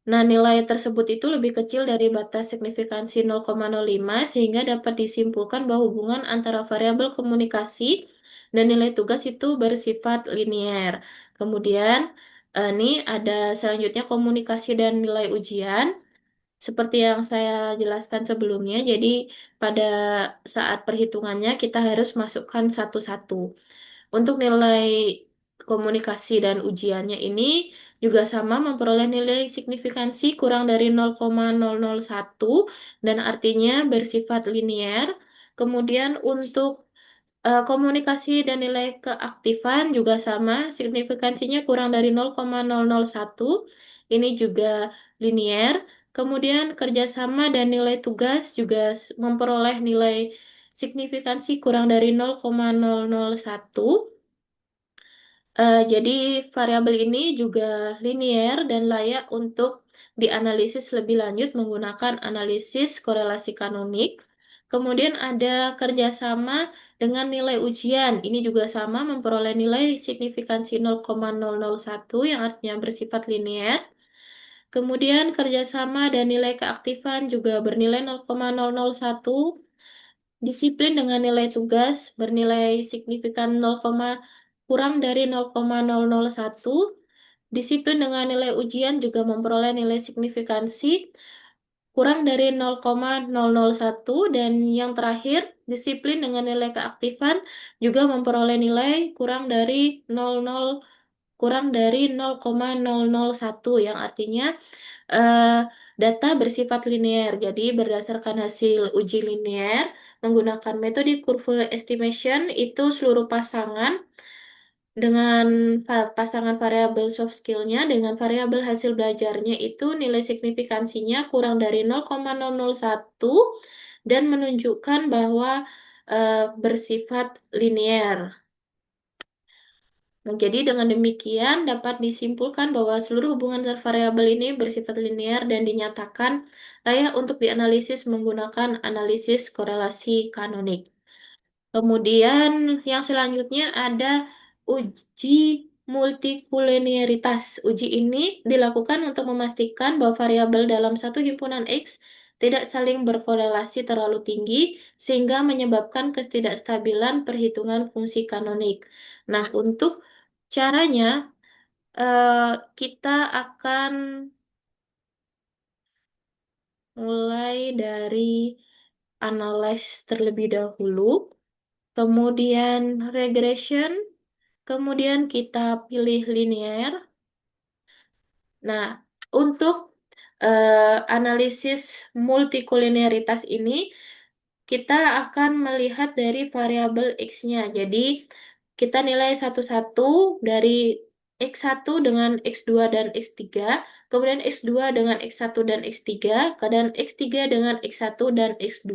Nah, nilai tersebut itu lebih kecil dari batas signifikansi 0,05 sehingga dapat disimpulkan bahwa hubungan antara variabel komunikasi dan nilai tugas itu bersifat linier. Kemudian, ini ada selanjutnya komunikasi dan nilai ujian. Seperti yang saya jelaskan sebelumnya, jadi pada saat perhitungannya kita harus masukkan satu-satu. Untuk nilai komunikasi dan ujiannya ini juga sama memperoleh nilai signifikansi kurang dari 0,001 dan artinya bersifat linier. Kemudian untuk komunikasi dan nilai keaktifan juga sama, signifikansinya kurang dari 0,001. Ini juga linier. Kemudian kerjasama dan nilai tugas juga memperoleh nilai signifikansi kurang dari 0,001. Jadi variabel ini juga linier dan layak untuk dianalisis lebih lanjut menggunakan analisis korelasi kanonik. Kemudian ada kerjasama dengan nilai ujian. Ini juga sama memperoleh nilai signifikansi 0,001 yang artinya bersifat linier. Kemudian kerjasama dan nilai keaktifan juga bernilai 0,001. Disiplin dengan nilai tugas bernilai signifikan 0, kurang dari 0,001. Disiplin dengan nilai ujian juga memperoleh nilai signifikansi kurang dari 0,001 dan yang terakhir disiplin dengan nilai keaktifan juga memperoleh nilai kurang dari 0,001 yang artinya eh, data bersifat linear. Jadi berdasarkan hasil uji linear menggunakan metode curve estimation itu seluruh pasangan dengan pasangan variabel soft skill-nya dengan variabel hasil belajarnya itu nilai signifikansinya kurang dari 0,001 dan menunjukkan bahwa bersifat linear. Nah, jadi dengan demikian dapat disimpulkan bahwa seluruh hubungan antar variabel ini bersifat linear dan dinyatakan layak untuk dianalisis menggunakan analisis korelasi kanonik. Kemudian yang selanjutnya ada uji multikulinearitas. Uji ini dilakukan untuk memastikan bahwa variabel dalam satu himpunan X tidak saling berkorelasi terlalu tinggi sehingga menyebabkan ketidakstabilan perhitungan fungsi kanonik. Nah, untuk caranya eh, kita akan mulai dari analyze terlebih dahulu, kemudian regression. Kemudian kita pilih linear. Nah, untuk analisis multikulinearitas ini, kita akan melihat dari variabel X-nya. Jadi, kita nilai satu-satu dari X1 dengan X2 dan X3, kemudian X2 dengan X1 dan X3, dan X3 dengan X1 dan X2.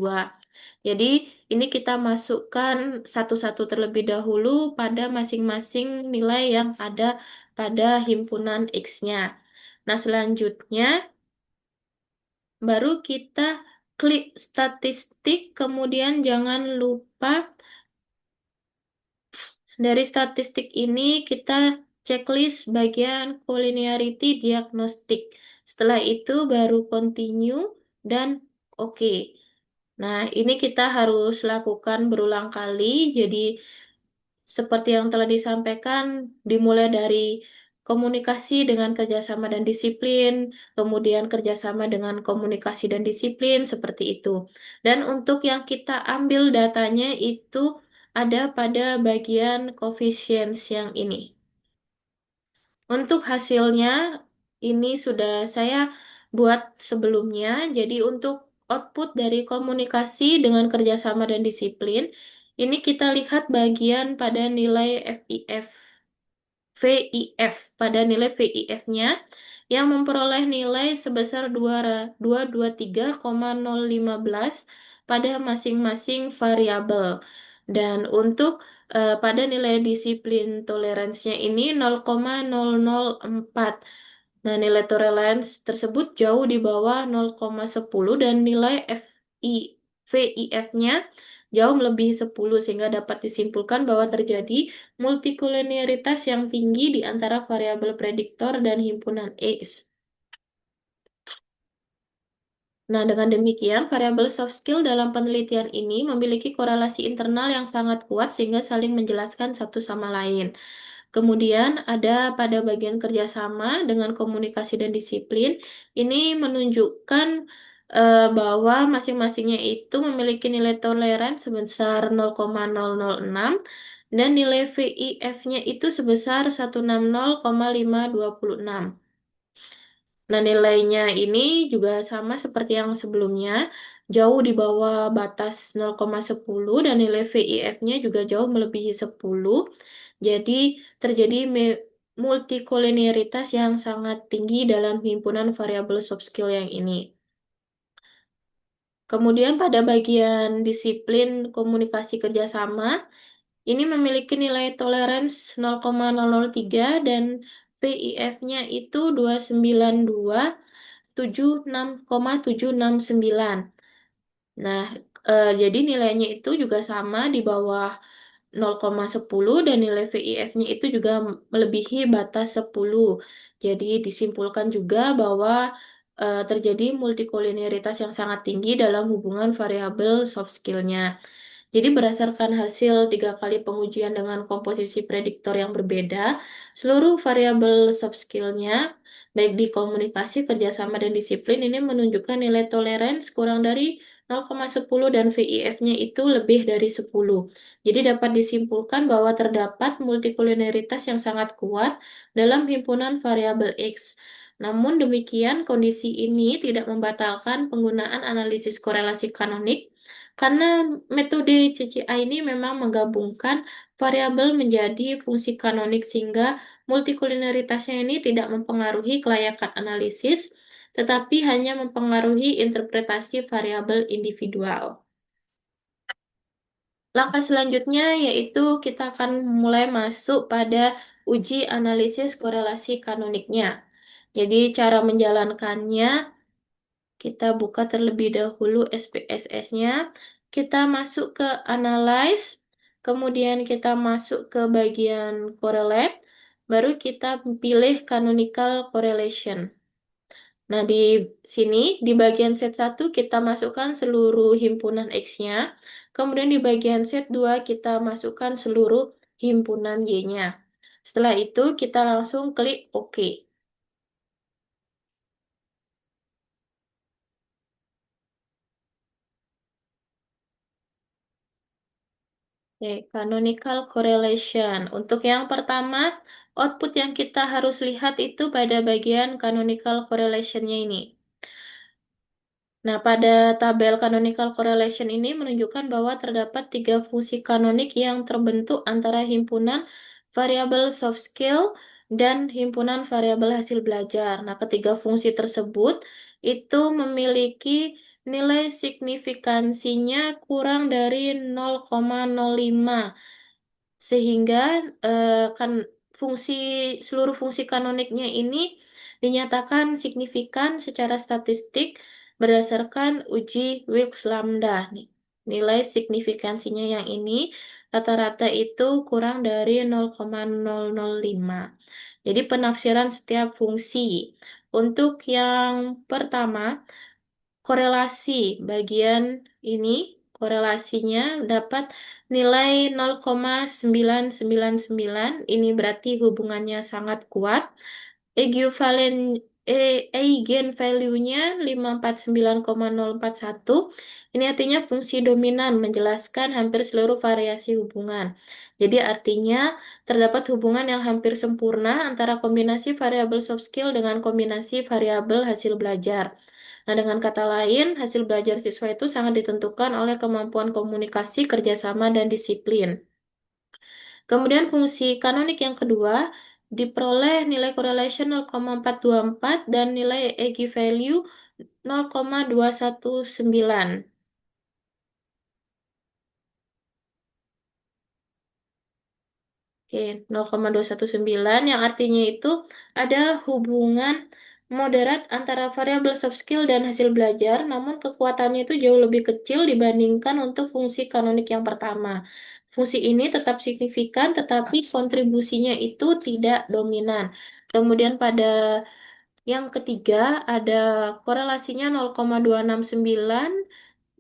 Jadi ini kita masukkan satu-satu terlebih dahulu pada masing-masing nilai yang ada pada himpunan X-nya. Nah, selanjutnya baru kita klik statistik, kemudian jangan lupa dari statistik ini kita checklist bagian collinearity diagnostik. Setelah itu baru continue dan oke. Nah, ini kita harus lakukan berulang kali. Jadi, seperti yang telah disampaikan, dimulai dari komunikasi dengan kerjasama dan disiplin, kemudian kerjasama dengan komunikasi dan disiplin, seperti itu. Dan untuk yang kita ambil datanya itu ada pada bagian coefficients yang ini. Untuk hasilnya, ini sudah saya buat sebelumnya. Jadi untuk output dari komunikasi dengan kerjasama dan disiplin, ini kita lihat bagian pada nilai FIF. VIF pada nilai VIF-nya yang memperoleh nilai sebesar 223,015 pada masing-masing variabel. Dan untuk pada nilai disiplin toleransinya ini 0,004. Nah, nilai toleransi tersebut jauh di bawah 0,10 dan nilai VIF-nya jauh melebihi 10 sehingga dapat disimpulkan bahwa terjadi multikolinialitas yang tinggi di antara variabel prediktor dan himpunan X. Nah, dengan demikian, variabel soft skill dalam penelitian ini memiliki korelasi internal yang sangat kuat sehingga saling menjelaskan satu sama lain. Kemudian ada pada bagian kerjasama dengan komunikasi dan disiplin, ini menunjukkan bahwa masing-masingnya itu memiliki nilai toleran sebesar 0,006 dan nilai VIF-nya itu sebesar 160,526. Nah, nilainya ini juga sama seperti yang sebelumnya, jauh di bawah batas 0,10 dan nilai VIF-nya juga jauh melebihi 10. Jadi, terjadi multikoliniaritas yang sangat tinggi dalam himpunan variabel soft skill yang ini. Kemudian pada bagian disiplin komunikasi kerjasama, ini memiliki nilai toleransi 0,003 dan PIF-nya itu 292,769. Nah, jadi nilainya itu juga sama di bawah 0,10 dan nilai VIF-nya itu juga melebihi batas 10. Jadi disimpulkan juga bahwa terjadi multikoliniaritas yang sangat tinggi dalam hubungan variabel soft skill-nya. Jadi berdasarkan hasil 3 kali pengujian dengan komposisi prediktor yang berbeda, seluruh variabel soft skill-nya, baik di komunikasi, kerjasama, dan disiplin, ini menunjukkan nilai toleransi kurang dari 0,10 dan VIF-nya itu lebih dari 10. Jadi dapat disimpulkan bahwa terdapat multikoliniaritas yang sangat kuat dalam himpunan variabel X. Namun demikian, kondisi ini tidak membatalkan penggunaan analisis korelasi kanonik karena metode CCA ini memang menggabungkan variabel menjadi fungsi kanonik sehingga multikoliniaritasnya ini tidak mempengaruhi kelayakan analisis, tetapi hanya mempengaruhi interpretasi variabel individual. Langkah selanjutnya yaitu kita akan mulai masuk pada uji analisis korelasi kanoniknya. Jadi cara menjalankannya, kita buka terlebih dahulu SPSS-nya, kita masuk ke Analyze, kemudian kita masuk ke bagian Correlate, baru kita pilih Canonical Correlation. Nah, di sini, di bagian set 1 kita masukkan seluruh himpunan X-nya. Kemudian di bagian set 2 kita masukkan seluruh himpunan Y-nya. Setelah itu, kita langsung klik OK. Oke, canonical correlation. Untuk yang pertama, output yang kita harus lihat itu pada bagian canonical correlation-nya ini. Nah, pada tabel canonical correlation ini menunjukkan bahwa terdapat 3 fungsi kanonik yang terbentuk antara himpunan variabel soft skill dan himpunan variabel hasil belajar. Nah, ketiga fungsi tersebut itu memiliki nilai signifikansinya kurang dari 0,05 sehingga kan fungsi seluruh fungsi kanoniknya ini dinyatakan signifikan secara statistik berdasarkan uji Wilks lambda nih. Nilai signifikansinya yang ini rata-rata itu kurang dari 0,005. Jadi penafsiran setiap fungsi. Untuk yang pertama, korelasi bagian ini korelasinya dapat nilai 0,999. Ini berarti hubungannya sangat kuat. Equivalen eigen value-nya 549,041. Ini artinya fungsi dominan menjelaskan hampir seluruh variasi hubungan. Jadi artinya terdapat hubungan yang hampir sempurna antara kombinasi variabel soft skill dengan kombinasi variabel hasil belajar. Nah, dengan kata lain, hasil belajar siswa itu sangat ditentukan oleh kemampuan komunikasi, kerjasama, dan disiplin. Kemudian fungsi kanonik yang kedua diperoleh nilai correlation 0,424 dan nilai eigenvalue 0,219. Oke, 0,219 yang artinya itu ada hubungan moderat antara variabel soft skill dan hasil belajar, namun kekuatannya itu jauh lebih kecil dibandingkan untuk fungsi kanonik yang pertama. Fungsi ini tetap signifikan, tetapi kontribusinya itu tidak dominan. Kemudian pada yang ketiga ada korelasinya 0,269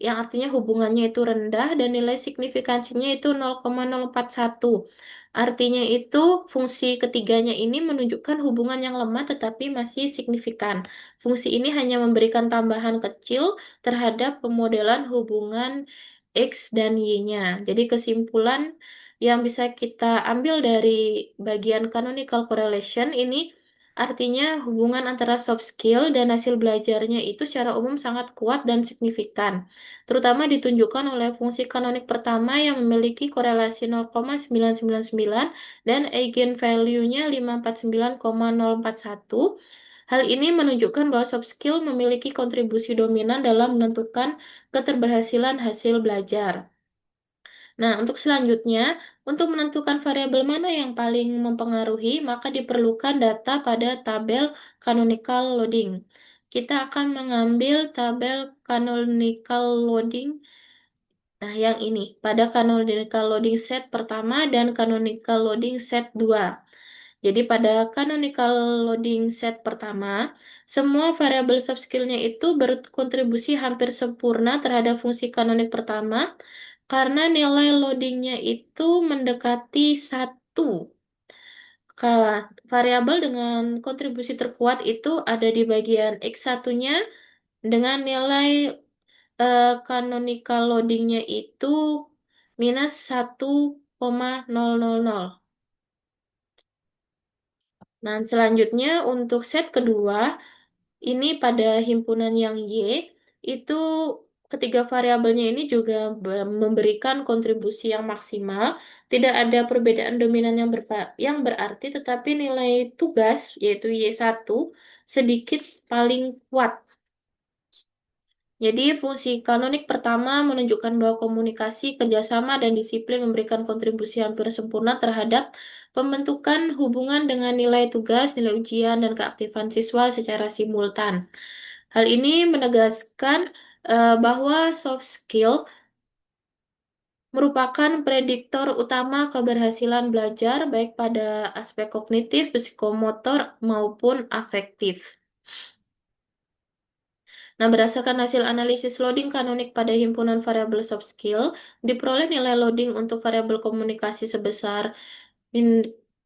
yang artinya hubungannya itu rendah dan nilai signifikansinya itu 0,041. Artinya itu fungsi ketiganya ini menunjukkan hubungan yang lemah tetapi masih signifikan. Fungsi ini hanya memberikan tambahan kecil terhadap pemodelan hubungan X dan Y-nya. Jadi kesimpulan yang bisa kita ambil dari bagian canonical correlation ini artinya hubungan antara soft skill dan hasil belajarnya itu secara umum sangat kuat dan signifikan, terutama ditunjukkan oleh fungsi kanonik pertama yang memiliki korelasi 0,999 dan eigenvalue-nya 549,041. Hal ini menunjukkan bahwa soft skill memiliki kontribusi dominan dalam menentukan keterberhasilan hasil belajar. Nah, untuk selanjutnya, untuk menentukan variabel mana yang paling mempengaruhi, maka diperlukan data pada tabel canonical loading. Kita akan mengambil tabel canonical loading. Nah, yang ini pada canonical loading set pertama dan canonical loading set 2. Jadi pada canonical loading set pertama, semua variabel subskill-nya itu berkontribusi hampir sempurna terhadap fungsi kanonik pertama karena nilai loadingnya itu mendekati 1. Variabel dengan kontribusi terkuat itu ada di bagian X1-nya dengan nilai canonical loadingnya itu minus 1,000. Nah, selanjutnya untuk set kedua, ini pada himpunan yang Y, itu ketiga variabelnya ini juga memberikan kontribusi yang maksimal. Tidak ada perbedaan dominan yang berarti, tetapi nilai tugas, yaitu Y1, sedikit paling kuat. Jadi, fungsi kanonik pertama menunjukkan bahwa komunikasi, kerjasama, dan disiplin memberikan kontribusi hampir sempurna terhadap pembentukan hubungan dengan nilai tugas, nilai ujian, dan keaktifan siswa secara simultan. Hal ini menegaskan bahwa soft skill merupakan prediktor utama keberhasilan belajar, baik pada aspek kognitif, psikomotor, maupun afektif. Nah, berdasarkan hasil analisis loading kanonik pada himpunan variabel soft skill, diperoleh nilai loading untuk variabel komunikasi sebesar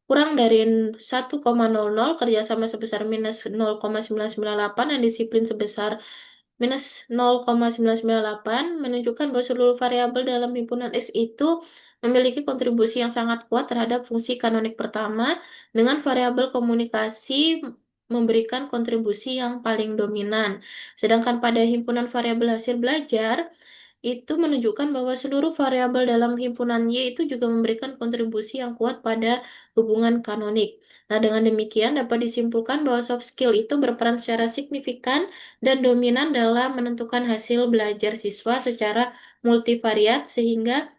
kurang dari 1,00, kerjasama sebesar minus 0,998, dan disiplin sebesar minus 0,998, menunjukkan bahwa seluruh variabel dalam himpunan S itu memiliki kontribusi yang sangat kuat terhadap fungsi kanonik pertama, dengan variabel komunikasi memberikan kontribusi yang paling dominan. Sedangkan pada himpunan variabel hasil belajar, itu menunjukkan bahwa seluruh variabel dalam himpunan Y itu juga memberikan kontribusi yang kuat pada hubungan kanonik. Nah, dengan demikian dapat disimpulkan bahwa soft skill itu berperan secara signifikan dan dominan dalam menentukan hasil belajar siswa secara multivariat sehingga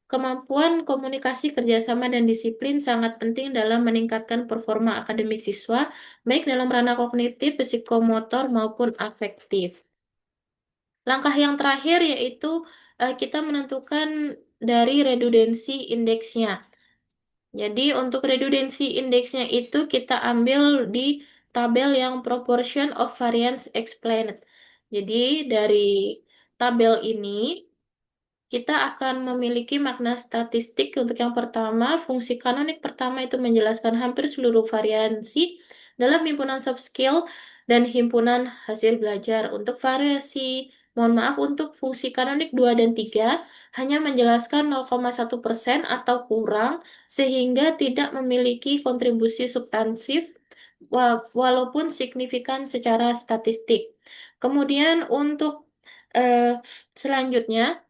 kemampuan komunikasi, kerjasama, dan disiplin sangat penting dalam meningkatkan performa akademik siswa, baik dalam ranah kognitif, psikomotor, maupun afektif. Langkah yang terakhir yaitu kita menentukan dari redundancy indeksnya. Jadi untuk redundancy indeksnya itu kita ambil di tabel yang proportion of variance explained. Jadi dari tabel ini kita akan memiliki makna statistik untuk yang pertama. Fungsi kanonik pertama itu menjelaskan hampir seluruh variansi dalam himpunan soft skill dan himpunan hasil belajar. Untuk variasi, mohon maaf, untuk fungsi kanonik 2 dan 3 hanya menjelaskan 0,1% atau kurang sehingga tidak memiliki kontribusi substansif walaupun signifikan secara statistik. Kemudian untuk selanjutnya,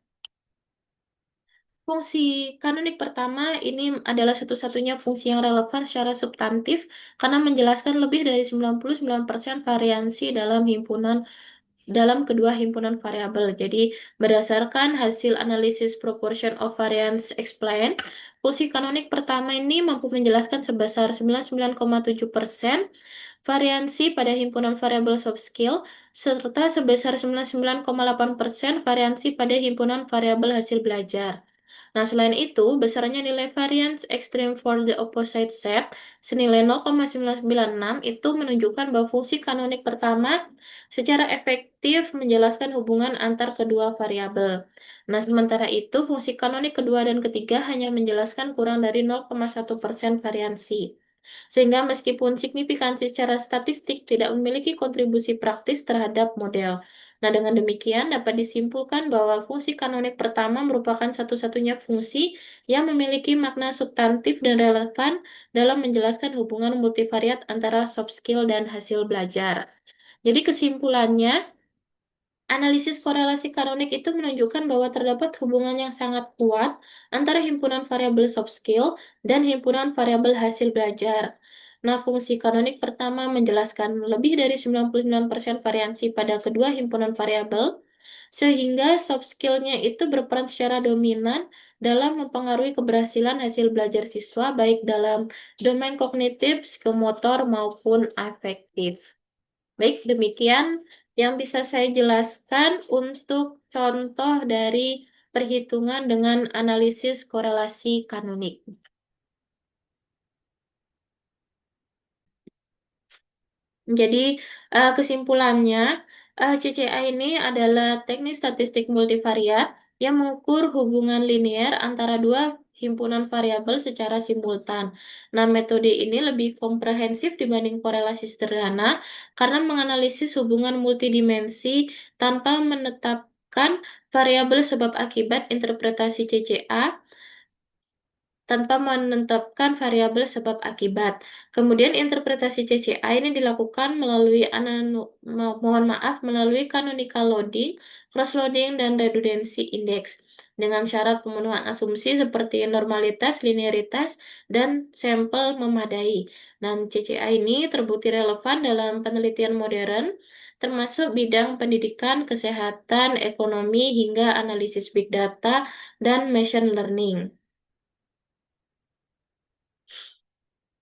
fungsi kanonik pertama ini adalah satu-satunya fungsi yang relevan secara substantif karena menjelaskan lebih dari 99% variansi dalam kedua himpunan variabel. Jadi, berdasarkan hasil analisis proportion of variance explained, fungsi kanonik pertama ini mampu menjelaskan sebesar 99,7% variansi pada himpunan variabel soft skill serta sebesar 99,8% variansi pada himpunan variabel hasil belajar. Nah, selain itu, besarnya nilai variance extreme for the opposite set senilai 0,996 itu menunjukkan bahwa fungsi kanonik pertama secara efektif menjelaskan hubungan antar kedua variabel. Nah, sementara itu, fungsi kanonik kedua dan ketiga hanya menjelaskan kurang dari 0,1% variansi. Sehingga meskipun signifikansi secara statistik tidak memiliki kontribusi praktis terhadap model. Nah, dengan demikian dapat disimpulkan bahwa fungsi kanonik pertama merupakan satu-satunya fungsi yang memiliki makna substantif dan relevan dalam menjelaskan hubungan multivariat antara soft skill dan hasil belajar. Jadi kesimpulannya, analisis korelasi kanonik itu menunjukkan bahwa terdapat hubungan yang sangat kuat antara himpunan variabel soft skill dan himpunan variabel hasil belajar. Nah, fungsi kanonik pertama menjelaskan lebih dari 99% variansi pada kedua himpunan variabel, sehingga soft skill-nya itu berperan secara dominan dalam mempengaruhi keberhasilan hasil belajar siswa, baik dalam domain kognitif, psikomotor, maupun afektif. Baik, demikian yang bisa saya jelaskan untuk contoh dari perhitungan dengan analisis korelasi kanonik. Jadi, kesimpulannya, CCA ini adalah teknik statistik multivariat yang mengukur hubungan linear antara dua himpunan variabel secara simultan. Nah, metode ini lebih komprehensif dibanding korelasi sederhana karena menganalisis hubungan multidimensi tanpa menetapkan variabel sebab akibat interpretasi CCA tanpa menetapkan variabel sebab akibat. Kemudian interpretasi CCA ini dilakukan melalui melalui canonical loading, cross loading, dan redundancy index dengan syarat pemenuhan asumsi seperti normalitas, linearitas, dan sampel memadai. Dan CCA ini terbukti relevan dalam penelitian modern termasuk bidang pendidikan, kesehatan, ekonomi, hingga analisis big data dan machine learning.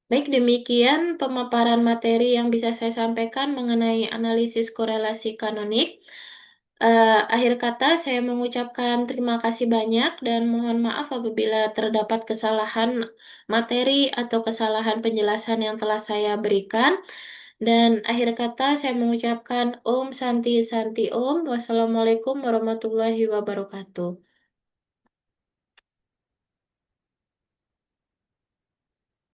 Baik, demikian pemaparan materi yang bisa saya sampaikan mengenai analisis korelasi kanonik. Akhir kata, saya mengucapkan terima kasih banyak dan mohon maaf apabila terdapat kesalahan materi atau kesalahan penjelasan yang telah saya berikan. Dan akhir kata, saya mengucapkan Om Santi Santi Om. Wassalamualaikum warahmatullahi wabarakatuh.